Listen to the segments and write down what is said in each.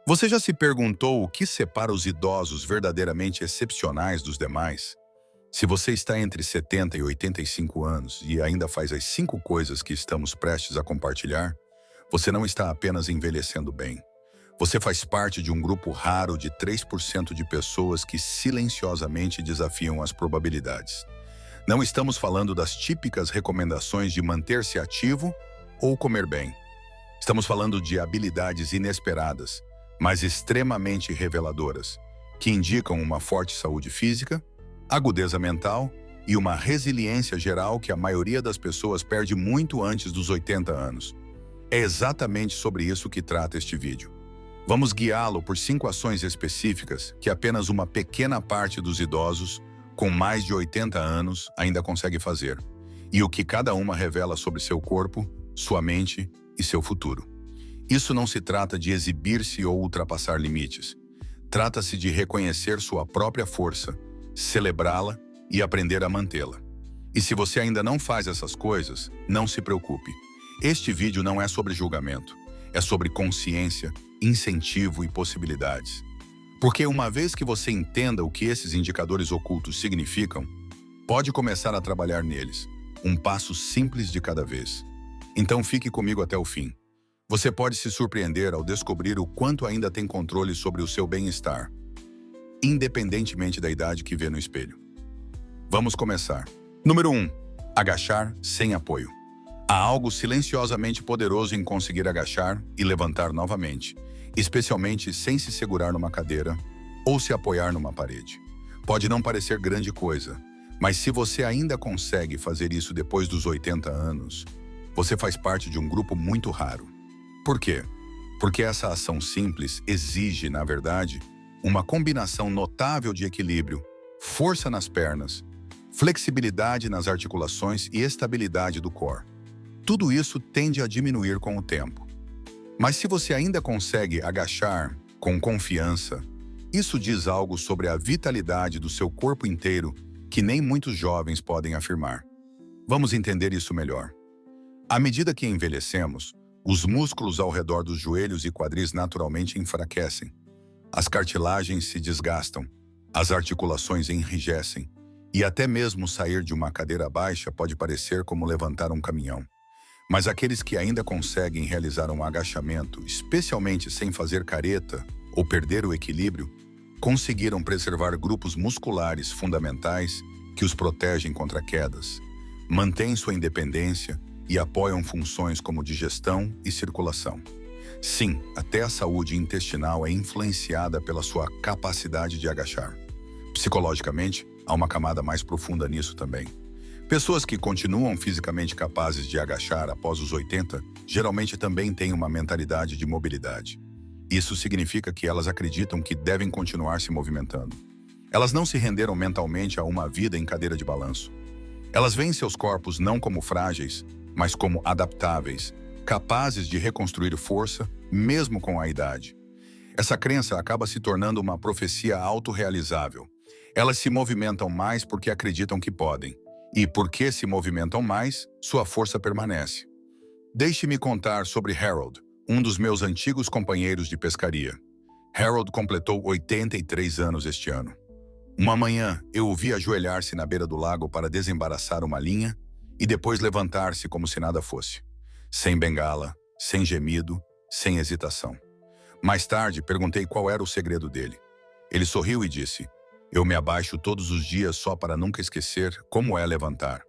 Você já se perguntou o que separa os idosos verdadeiramente excepcionais dos demais? Se você está entre 70 e 85 anos e ainda faz as 5 coisas que estamos prestes a compartilhar, você não está apenas envelhecendo bem. Você faz parte de um grupo raro de 3% de pessoas que silenciosamente desafiam as probabilidades. Não estamos falando das típicas recomendações de manter-se ativo ou comer bem. Estamos falando de habilidades inesperadas, mas extremamente reveladoras, que indicam uma forte saúde física, agudeza mental e uma resiliência geral que a maioria das pessoas perde muito antes dos 80 anos. É exatamente sobre isso que trata este vídeo. Vamos guiá-lo por 5 ações específicas que apenas uma pequena parte dos idosos com mais de 80 anos ainda consegue fazer, e o que cada uma revela sobre seu corpo, sua mente e seu futuro. Isso não se trata de exibir-se ou ultrapassar limites. Trata-se de reconhecer sua própria força, celebrá-la e aprender a mantê-la. E se você ainda não faz essas coisas, não se preocupe. Este vídeo não é sobre julgamento. É sobre consciência, incentivo e possibilidades. Porque uma vez que você entenda o que esses indicadores ocultos significam, pode começar a trabalhar neles, um passo simples de cada vez. Então fique comigo até o fim. Você pode se surpreender ao descobrir o quanto ainda tem controle sobre o seu bem-estar, independentemente da idade que vê no espelho. Vamos começar. Número 1. Agachar sem apoio. Há algo silenciosamente poderoso em conseguir agachar e levantar novamente, especialmente sem se segurar numa cadeira ou se apoiar numa parede. Pode não parecer grande coisa, mas se você ainda consegue fazer isso depois dos 80 anos, você faz parte de um grupo muito raro. Por quê? Porque essa ação simples exige, na verdade, uma combinação notável de equilíbrio, força nas pernas, flexibilidade nas articulações e estabilidade do core. Tudo isso tende a diminuir com o tempo. Mas se você ainda consegue agachar com confiança, isso diz algo sobre a vitalidade do seu corpo inteiro que nem muitos jovens podem afirmar. Vamos entender isso melhor. À medida que envelhecemos, os músculos ao redor dos joelhos e quadris naturalmente enfraquecem. As cartilagens se desgastam, as articulações enrijecem, e até mesmo sair de uma cadeira baixa pode parecer como levantar um caminhão. Mas aqueles que ainda conseguem realizar um agachamento, especialmente sem fazer careta ou perder o equilíbrio, conseguiram preservar grupos musculares fundamentais que os protegem contra quedas, mantêm sua independência e apoiam funções como digestão e circulação. Sim, até a saúde intestinal é influenciada pela sua capacidade de agachar. Psicologicamente, há uma camada mais profunda nisso também. Pessoas que continuam fisicamente capazes de agachar após os 80 geralmente também têm uma mentalidade de mobilidade. Isso significa que elas acreditam que devem continuar se movimentando. Elas não se renderam mentalmente a uma vida em cadeira de balanço. Elas veem seus corpos não como frágeis, mas como adaptáveis, capazes de reconstruir força, mesmo com a idade. Essa crença acaba se tornando uma profecia autorrealizável. Elas se movimentam mais porque acreditam que podem. E porque se movimentam mais, sua força permanece. Deixe-me contar sobre Harold, um dos meus antigos companheiros de pescaria. Harold completou 83 anos este ano. Uma manhã, eu o vi ajoelhar-se na beira do lago para desembaraçar uma linha e depois levantar-se como se nada fosse. Sem bengala, sem gemido, sem hesitação. Mais tarde, perguntei qual era o segredo dele. Ele sorriu e disse: "Eu me abaixo todos os dias só para nunca esquecer como é levantar."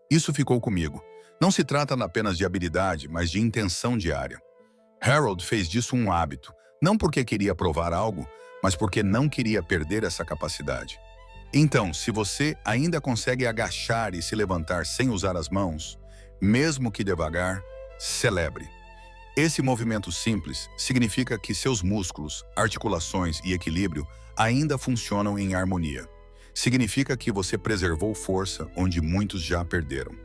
Isso ficou comigo. Não se trata apenas de habilidade, mas de intenção diária. Harold fez disso um hábito, não porque queria provar algo, mas porque não queria perder essa capacidade. Então, se você ainda consegue agachar e se levantar sem usar as mãos, mesmo que devagar, celebre. Esse movimento simples significa que seus músculos, articulações e equilíbrio ainda funcionam em harmonia. Significa que você preservou força onde muitos já perderam.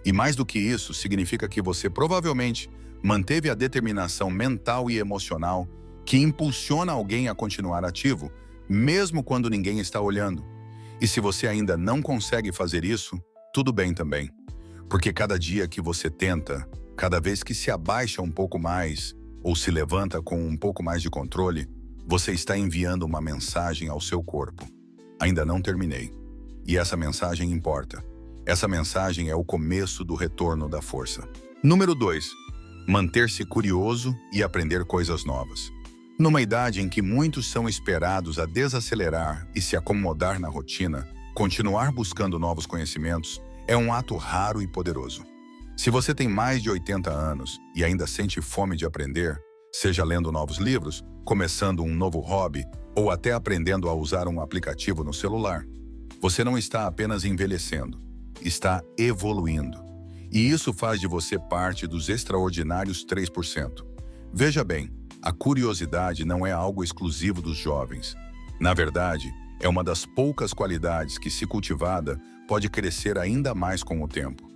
E mais do que isso, significa que você provavelmente manteve a determinação mental e emocional que impulsiona alguém a continuar ativo, mesmo quando ninguém está olhando. E se você ainda não consegue fazer isso, tudo bem também. Porque cada dia que você tenta, cada vez que se abaixa um pouco mais, ou se levanta com um pouco mais de controle, você está enviando uma mensagem ao seu corpo. Ainda não terminei. E essa mensagem importa. Essa mensagem é o começo do retorno da força. Número 2. Manter-se curioso e aprender coisas novas. Numa idade em que muitos são esperados a desacelerar e se acomodar na rotina, continuar buscando novos conhecimentos é um ato raro e poderoso. Se você tem mais de 80 anos e ainda sente fome de aprender, seja lendo novos livros, começando um novo hobby ou até aprendendo a usar um aplicativo no celular, você não está apenas envelhecendo, está evoluindo. E isso faz de você parte dos extraordinários 3%. Veja bem, a curiosidade não é algo exclusivo dos jovens. Na verdade, é uma das poucas qualidades que, se cultivada, pode crescer ainda mais com o tempo.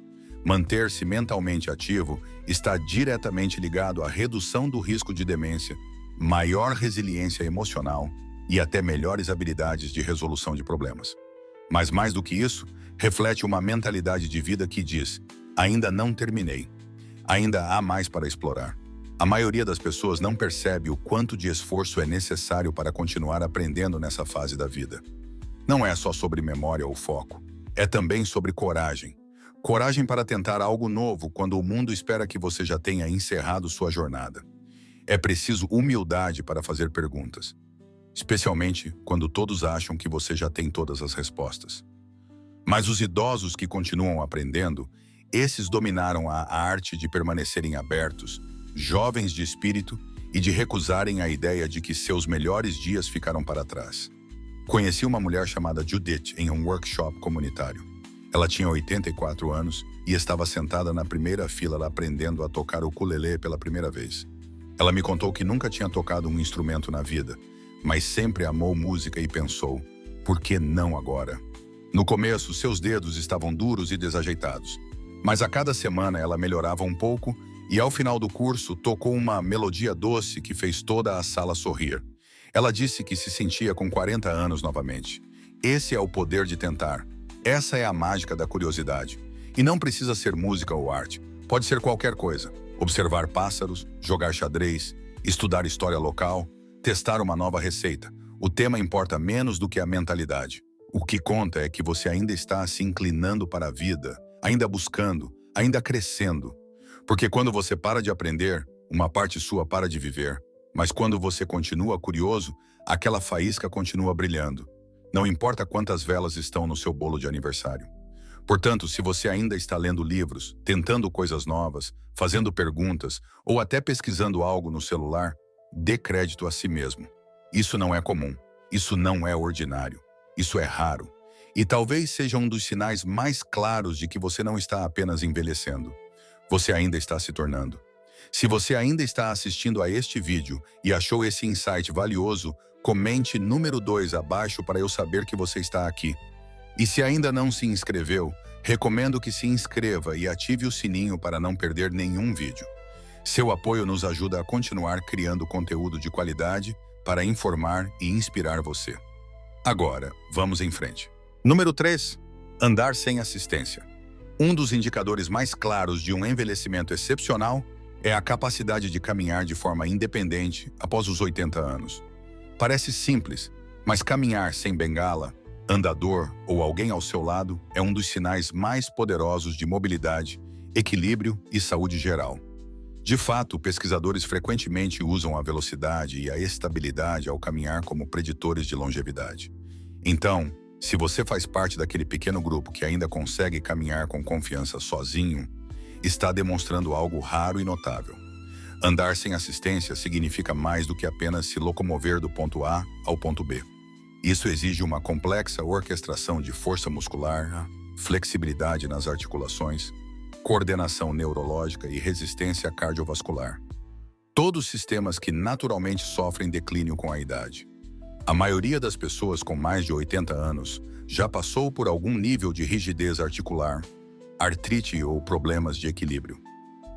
Manter-se mentalmente ativo está diretamente ligado à redução do risco de demência, maior resiliência emocional e até melhores habilidades de resolução de problemas. Mas mais do que isso, reflete uma mentalidade de vida que diz: ainda não terminei, ainda há mais para explorar. A maioria das pessoas não percebe o quanto de esforço é necessário para continuar aprendendo nessa fase da vida. Não é só sobre memória ou foco, é também sobre coragem. Coragem para tentar algo novo quando o mundo espera que você já tenha encerrado sua jornada. É preciso humildade para fazer perguntas, especialmente quando todos acham que você já tem todas as respostas. Mas os idosos que continuam aprendendo, esses dominaram a arte de permanecerem abertos, jovens de espírito e de recusarem a ideia de que seus melhores dias ficaram para trás. Conheci uma mulher chamada Judith em um workshop comunitário. Ela tinha 84 anos e estava sentada na primeira fila aprendendo a tocar o ukulele pela primeira vez. Ela me contou que nunca tinha tocado um instrumento na vida, mas sempre amou música e pensou: por que não agora? No começo, seus dedos estavam duros e desajeitados, mas a cada semana ela melhorava um pouco e, ao final do curso, tocou uma melodia doce que fez toda a sala sorrir. Ela disse que se sentia com 40 anos novamente. Esse é o poder de tentar. Essa é a mágica da curiosidade. E não precisa ser música ou arte. Pode ser qualquer coisa. Observar pássaros, jogar xadrez, estudar história local, testar uma nova receita. O tema importa menos do que a mentalidade. O que conta é que você ainda está se inclinando para a vida, ainda buscando, ainda crescendo. Porque quando você para de aprender, uma parte sua para de viver. Mas quando você continua curioso, aquela faísca continua brilhando. Não importa quantas velas estão no seu bolo de aniversário. Portanto, se você ainda está lendo livros, tentando coisas novas, fazendo perguntas ou até pesquisando algo no celular, dê crédito a si mesmo. Isso não é comum. Isso não é ordinário. Isso é raro. E talvez seja um dos sinais mais claros de que você não está apenas envelhecendo. Você ainda está se tornando. Se você ainda está assistindo a este vídeo e achou esse insight valioso, comente número 2 abaixo para eu saber que você está aqui. E se ainda não se inscreveu, recomendo que se inscreva e ative o sininho para não perder nenhum vídeo. Seu apoio nos ajuda a continuar criando conteúdo de qualidade para informar e inspirar você. Agora, vamos em frente. Número 3. Andar sem assistência. Um dos indicadores mais claros de um envelhecimento excepcional é a capacidade de caminhar de forma independente após os 80 anos. Parece simples, mas caminhar sem bengala, andador ou alguém ao seu lado é um dos sinais mais poderosos de mobilidade, equilíbrio e saúde geral. De fato, pesquisadores frequentemente usam a velocidade e a estabilidade ao caminhar como preditores de longevidade. Então, se você faz parte daquele pequeno grupo que ainda consegue caminhar com confiança sozinho, está demonstrando algo raro e notável. Andar sem assistência significa mais do que apenas se locomover do ponto A ao ponto B. Isso exige uma complexa orquestração de força muscular, flexibilidade nas articulações, coordenação neurológica e resistência cardiovascular. Todos sistemas que naturalmente sofrem declínio com a idade. A maioria das pessoas com mais de 80 anos já passou por algum nível de rigidez articular, artrite ou problemas de equilíbrio.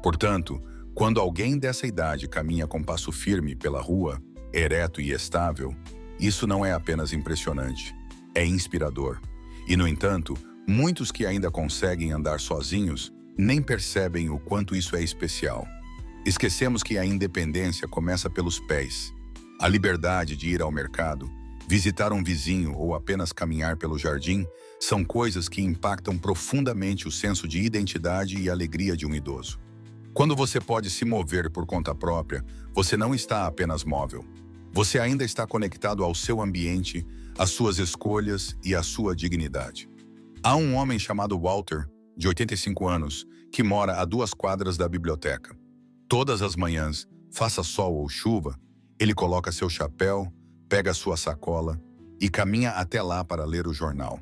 Portanto, quando alguém dessa idade caminha com passo firme pela rua, ereto e estável, isso não é apenas impressionante, é inspirador. E, no entanto, muitos que ainda conseguem andar sozinhos nem percebem o quanto isso é especial. Esquecemos que a independência começa pelos pés. A liberdade de ir ao mercado, visitar um vizinho ou apenas caminhar pelo jardim são coisas que impactam profundamente o senso de identidade e alegria de um idoso. Quando você pode se mover por conta própria, você não está apenas móvel. Você ainda está conectado ao seu ambiente, às suas escolhas e à sua dignidade. Há um homem chamado Walter, de 85 anos, que mora a 2 quadras da biblioteca. Todas as manhãs, faça sol ou chuva, ele coloca seu chapéu, pega sua sacola e caminha até lá para ler o jornal.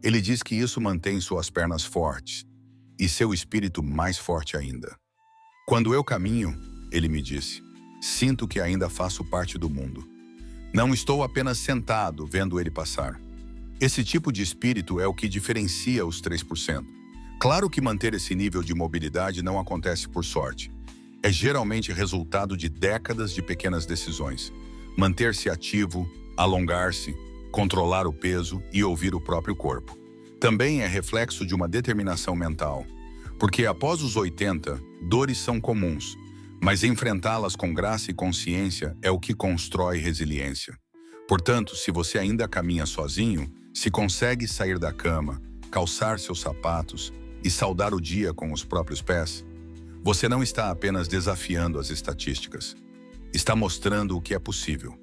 Ele diz que isso mantém suas pernas fortes e seu espírito mais forte ainda. Quando eu caminho, ele me disse, sinto que ainda faço parte do mundo. Não estou apenas sentado vendo ele passar. Esse tipo de espírito é o que diferencia os 3%. Claro que manter esse nível de mobilidade não acontece por sorte. É geralmente resultado de décadas de pequenas decisões. Manter-se ativo, alongar-se, controlar o peso e ouvir o próprio corpo. Também é reflexo de uma determinação mental. Porque após os 80, dores são comuns, mas enfrentá-las com graça e consciência é o que constrói resiliência. Portanto, se você ainda caminha sozinho, se consegue sair da cama, calçar seus sapatos e saudar o dia com os próprios pés, você não está apenas desafiando as estatísticas. Está mostrando o que é possível.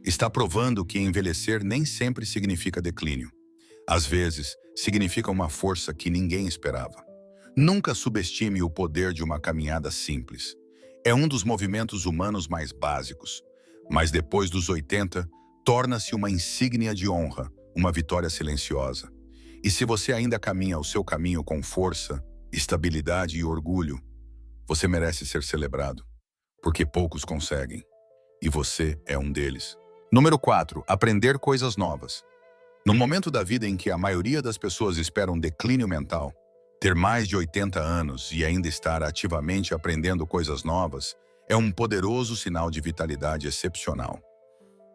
Está provando que envelhecer nem sempre significa declínio. Às vezes, significa uma força que ninguém esperava. Nunca subestime o poder de uma caminhada simples. É um dos movimentos humanos mais básicos, mas depois dos 80, torna-se uma insígnia de honra, uma vitória silenciosa. E se você ainda caminha o seu caminho com força, estabilidade e orgulho, você merece ser celebrado, porque poucos conseguem, e você é um deles. Número 4. Aprender coisas novas. No momento da vida em que a maioria das pessoas espera um declínio mental, ter mais de 80 anos e ainda estar ativamente aprendendo coisas novas é um poderoso sinal de vitalidade excepcional.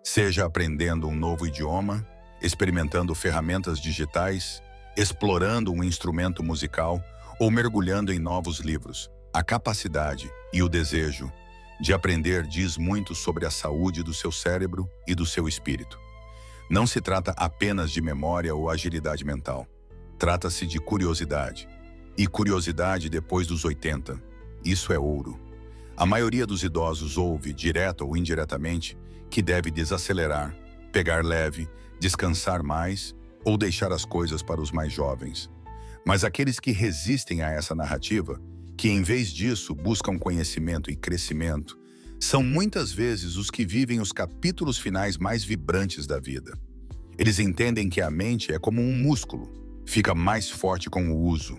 Seja aprendendo um novo idioma, experimentando ferramentas digitais, explorando um instrumento musical ou mergulhando em novos livros, a capacidade e o desejo de aprender diz muito sobre a saúde do seu cérebro e do seu espírito. Não se trata apenas de memória ou agilidade mental. Trata-se de curiosidade. E curiosidade depois dos 80. Isso é ouro. A maioria dos idosos ouve, direta ou indiretamente, que deve desacelerar, pegar leve, descansar mais ou deixar as coisas para os mais jovens. Mas aqueles que resistem a essa narrativa, que em vez disso buscam conhecimento e crescimento, são muitas vezes os que vivem os capítulos finais mais vibrantes da vida. Eles entendem que a mente é como um músculo, fica mais forte com o uso.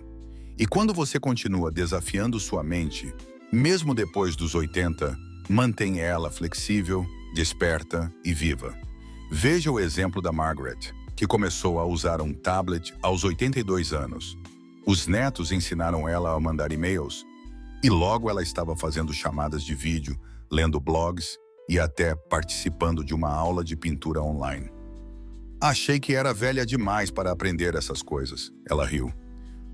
E quando você continua desafiando sua mente, mesmo depois dos 80, mantém ela flexível, desperta e viva. Veja o exemplo da Margaret, que começou a usar um tablet aos 82 anos. Os netos ensinaram ela a mandar e-mails, e logo ela estava fazendo chamadas de vídeo, lendo blogs e até participando de uma aula de pintura online. Achei que era velha demais para aprender essas coisas, ela riu.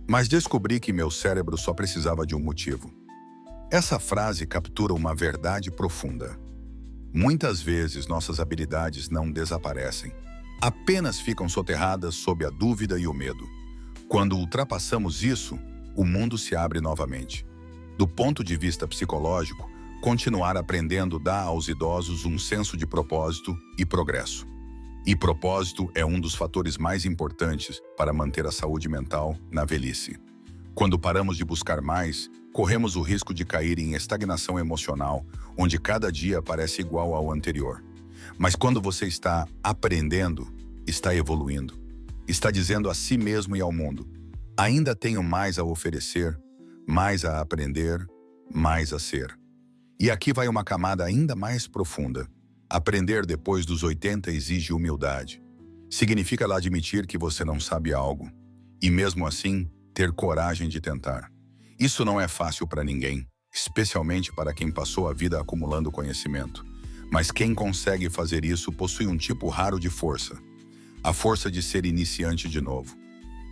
Mas descobri que meu cérebro só precisava de um motivo. Essa frase captura uma verdade profunda. Muitas vezes nossas habilidades não desaparecem, apenas ficam soterradas sob a dúvida e o medo. Quando ultrapassamos isso, o mundo se abre novamente. Do ponto de vista psicológico, continuar aprendendo dá aos idosos um senso de propósito e progresso. E propósito é um dos fatores mais importantes para manter a saúde mental na velhice. Quando paramos de buscar mais, corremos o risco de cair em estagnação emocional, onde cada dia parece igual ao anterior. Mas quando você está aprendendo, está evoluindo, está dizendo a si mesmo e ao mundo: ainda tenho mais a oferecer, mais a aprender, mais a ser. E aqui vai uma camada ainda mais profunda. Aprender depois dos 80 exige humildade. Significa admitir que você não sabe algo, e mesmo assim, ter coragem de tentar. Isso não é fácil para ninguém, especialmente para quem passou a vida acumulando conhecimento. Mas quem consegue fazer isso possui um tipo raro de força. A força de ser iniciante de novo.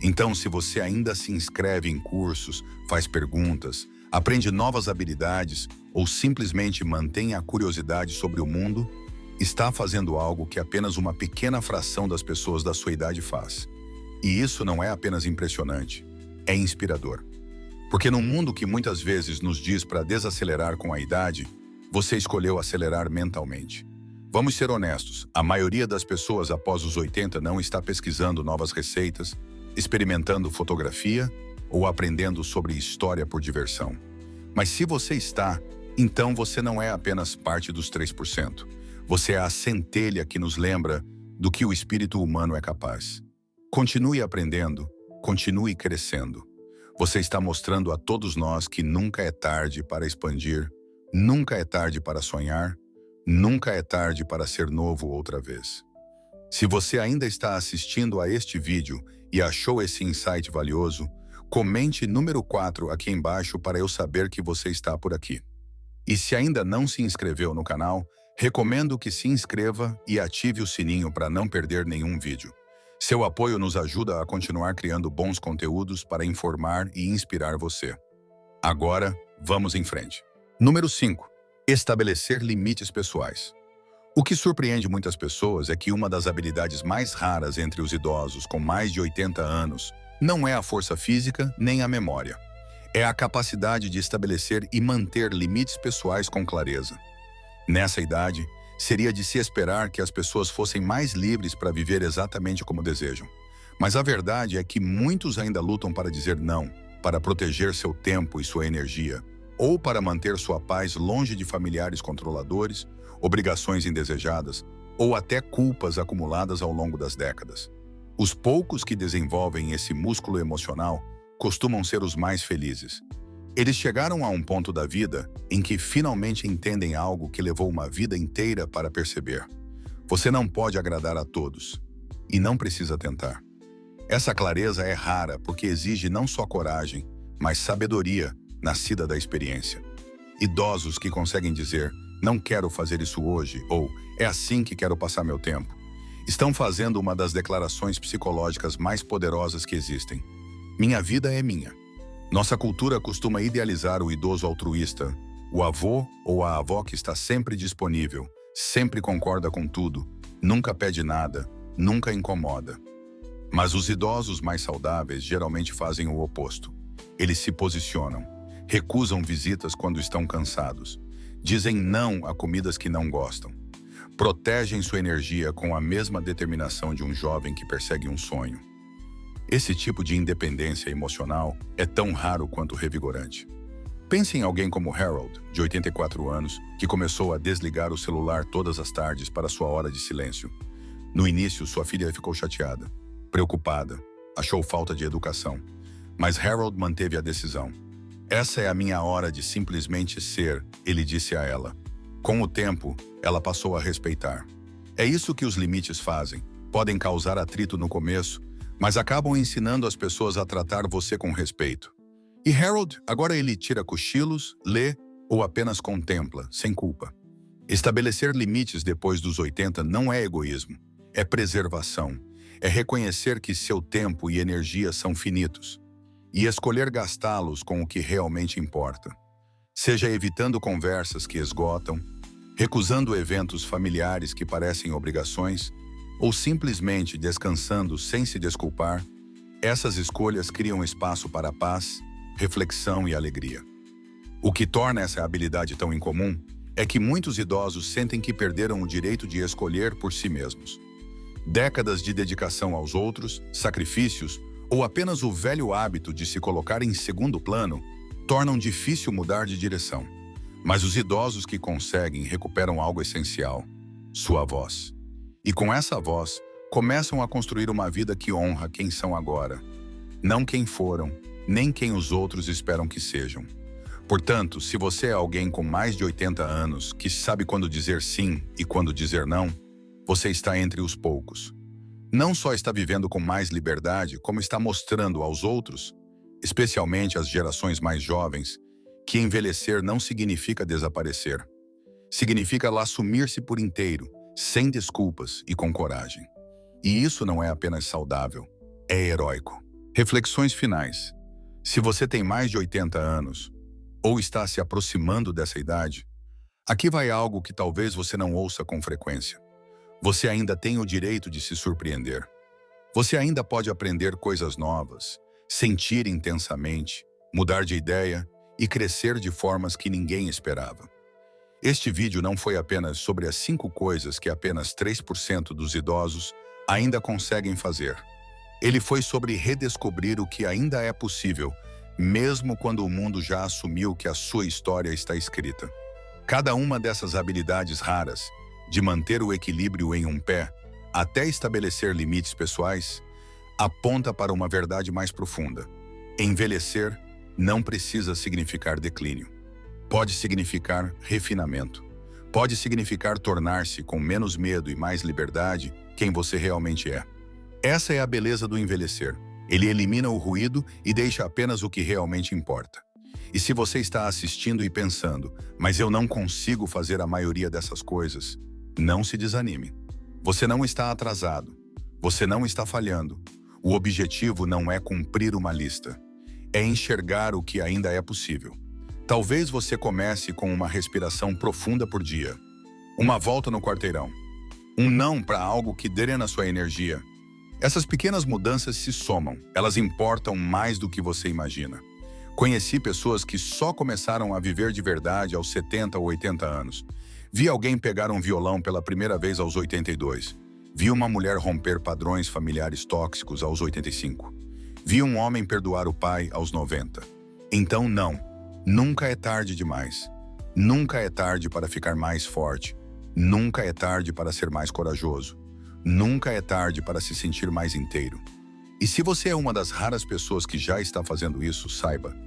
Então, se você ainda se inscreve em cursos, faz perguntas, aprende novas habilidades ou simplesmente mantém a curiosidade sobre o mundo, está fazendo algo que apenas uma pequena fração das pessoas da sua idade faz. E isso não é apenas impressionante, é inspirador. Porque num mundo que muitas vezes nos diz para desacelerar com a idade, você escolheu acelerar mentalmente. Vamos ser honestos, a maioria das pessoas após os 80 não está pesquisando novas receitas, experimentando fotografia ou aprendendo sobre história por diversão. Mas se você está, então você não é apenas parte dos 3%. Você é a centelha que nos lembra do que o espírito humano é capaz. Continue aprendendo, continue crescendo. Você está mostrando a todos nós que nunca é tarde para expandir, nunca é tarde para sonhar, nunca é tarde para ser novo outra vez. Se você ainda está assistindo a este vídeo e achou esse insight valioso, comente número 4 aqui embaixo para eu saber que você está por aqui. E se ainda não se inscreveu no canal, recomendo que se inscreva e ative o sininho para não perder nenhum vídeo. Seu apoio nos ajuda a continuar criando bons conteúdos para informar e inspirar você. Agora, vamos em frente. Número 5. Estabelecer limites pessoais. O que surpreende muitas pessoas é que uma das habilidades mais raras entre os idosos com mais de 80 anos não é a força física nem a memória. É a capacidade de estabelecer e manter limites pessoais com clareza. Nessa idade, seria de se esperar que as pessoas fossem mais livres para viver exatamente como desejam. Mas a verdade é que muitos ainda lutam para dizer não, para proteger seu tempo e sua energia, ou para manter sua paz longe de familiares controladores, obrigações indesejadas, ou até culpas acumuladas ao longo das décadas. Os poucos que desenvolvem esse músculo emocional costumam ser os mais felizes. Eles chegaram a um ponto da vida em que finalmente entendem algo que levou uma vida inteira para perceber. Você não pode agradar a todos, e não precisa tentar. Essa clareza é rara porque exige não só coragem, mas sabedoria nascida da experiência. Idosos que conseguem dizer, não quero fazer isso hoje, ou é assim que quero passar meu tempo, estão fazendo uma das declarações psicológicas mais poderosas que existem. Minha vida é minha. Nossa cultura costuma idealizar o idoso altruísta, o avô ou a avó que está sempre disponível, sempre concorda com tudo, nunca pede nada, nunca incomoda. Mas os idosos mais saudáveis geralmente fazem o oposto. Eles se posicionam, recusam visitas quando estão cansados, dizem não a comidas que não gostam, protegem sua energia com a mesma determinação de um jovem que persegue um sonho. Esse tipo de independência emocional é tão raro quanto revigorante. Pense em alguém como Harold, de 84 anos, que começou a desligar o celular todas as tardes para sua hora de silêncio. No início, sua filha ficou chateada, preocupada, achou falta de educação. Mas Harold manteve a decisão. Essa é a minha hora de simplesmente ser, ele disse a ela. Com o tempo, ela passou a respeitar. É isso que os limites fazem. Podem causar atrito no começo, mas acabam ensinando as pessoas a tratar você com respeito. E Harold, agora ele tira cochilos, lê ou apenas contempla, sem culpa. Estabelecer limites depois dos 80 não é egoísmo, é preservação, é reconhecer que seu tempo e energia são finitos e escolher gastá-los com o que realmente importa. Seja evitando conversas que esgotam, recusando eventos familiares que parecem obrigações, ou simplesmente descansando sem se desculpar, essas escolhas criam espaço para paz, reflexão e alegria. O que torna essa habilidade tão incomum é que muitos idosos sentem que perderam o direito de escolher por si mesmos. Décadas de dedicação aos outros, sacrifícios ou apenas o velho hábito de se colocar em segundo plano tornam difícil mudar de direção. Mas os idosos que conseguem recuperam algo essencial: sua voz. E com essa voz, começam a construir uma vida que honra quem são agora, não quem foram, nem quem os outros esperam que sejam. Portanto, se você é alguém com mais de 80 anos que sabe quando dizer sim e quando dizer não, você está entre os poucos. Não só está vivendo com mais liberdade, como está mostrando aos outros, especialmente às gerações mais jovens, que envelhecer não significa desaparecer. Significa assumir-se por inteiro, sem desculpas e com coragem. E isso não é apenas saudável, é heróico. Reflexões finais. Se você tem mais de 80 anos, Ou está se aproximando dessa idade? Aqui vai algo que talvez você não ouça com frequência. Você ainda tem o direito de se surpreender. Você ainda pode aprender coisas novas, sentir intensamente, mudar de ideia e crescer de formas que ninguém esperava. Este vídeo não foi apenas sobre as 5 coisas que apenas 3% dos idosos ainda conseguem fazer. Ele foi sobre redescobrir o que ainda é possível, mesmo quando o mundo já assumiu que a sua história está escrita. Cada uma dessas habilidades raras, de manter o equilíbrio em um pé, até estabelecer limites pessoais, aponta para uma verdade mais profunda. Envelhecer não precisa significar declínio. Pode significar refinamento. Pode significar tornar-se, com menos medo e mais liberdade, quem você realmente é. Essa é a beleza do envelhecer. Ele elimina o ruído e deixa apenas o que realmente importa. E se você está assistindo e pensando, mas eu não consigo fazer a maioria dessas coisas, não se desanime. Você não está atrasado. Você não está falhando. O objetivo não é cumprir uma lista. É enxergar o que ainda é possível. Talvez você comece com uma respiração profunda por dia, uma volta no quarteirão, um não para algo que drena sua energia. Essas pequenas mudanças se somam, elas importam mais do que você imagina. Conheci pessoas que só começaram a viver de verdade aos 70 ou 80 anos. Vi alguém pegar um violão pela primeira vez aos 82. Vi uma mulher romper padrões familiares tóxicos aos 85. Vi um homem perdoar o pai aos 90. Então não, nunca é tarde demais. Nunca é tarde para ficar mais forte. Nunca é tarde para ser mais corajoso. Nunca é tarde para se sentir mais inteiro. E se você é uma das raras pessoas que já está fazendo isso, saiba,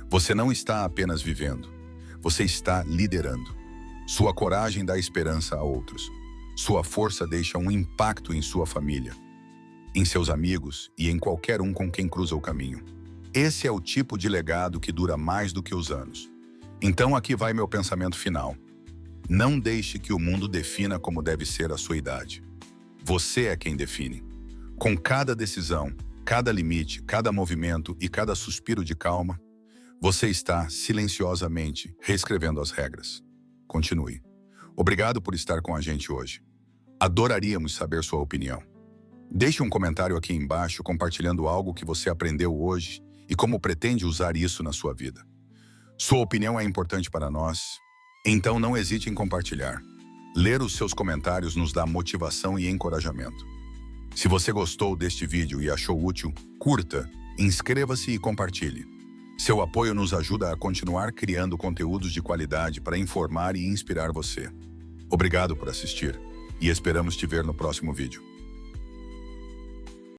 você não está apenas vivendo, você está liderando. Sua coragem dá esperança a outros. Sua força deixa um impacto em sua família, em seus amigos e em qualquer um com quem cruza o caminho. Esse é o tipo de legado que dura mais do que os anos. Então aqui vai meu pensamento final. Não deixe que o mundo defina como deve ser a sua idade. Você é quem define. Com cada decisão, cada limite, cada movimento e cada suspiro de calma, você está silenciosamente reescrevendo as regras. Continue. Obrigado por estar com a gente hoje. Adoraríamos saber sua opinião. Deixe um comentário aqui embaixo compartilhando algo que você aprendeu hoje e como pretende usar isso na sua vida. Sua opinião é importante para nós, então não hesite em compartilhar. Ler os seus comentários nos dá motivação e encorajamento. Se você gostou deste vídeo e achou útil, curta, inscreva-se e compartilhe. Seu apoio nos ajuda a continuar criando conteúdos de qualidade para informar e inspirar você. Obrigado por assistir e esperamos te ver no próximo vídeo.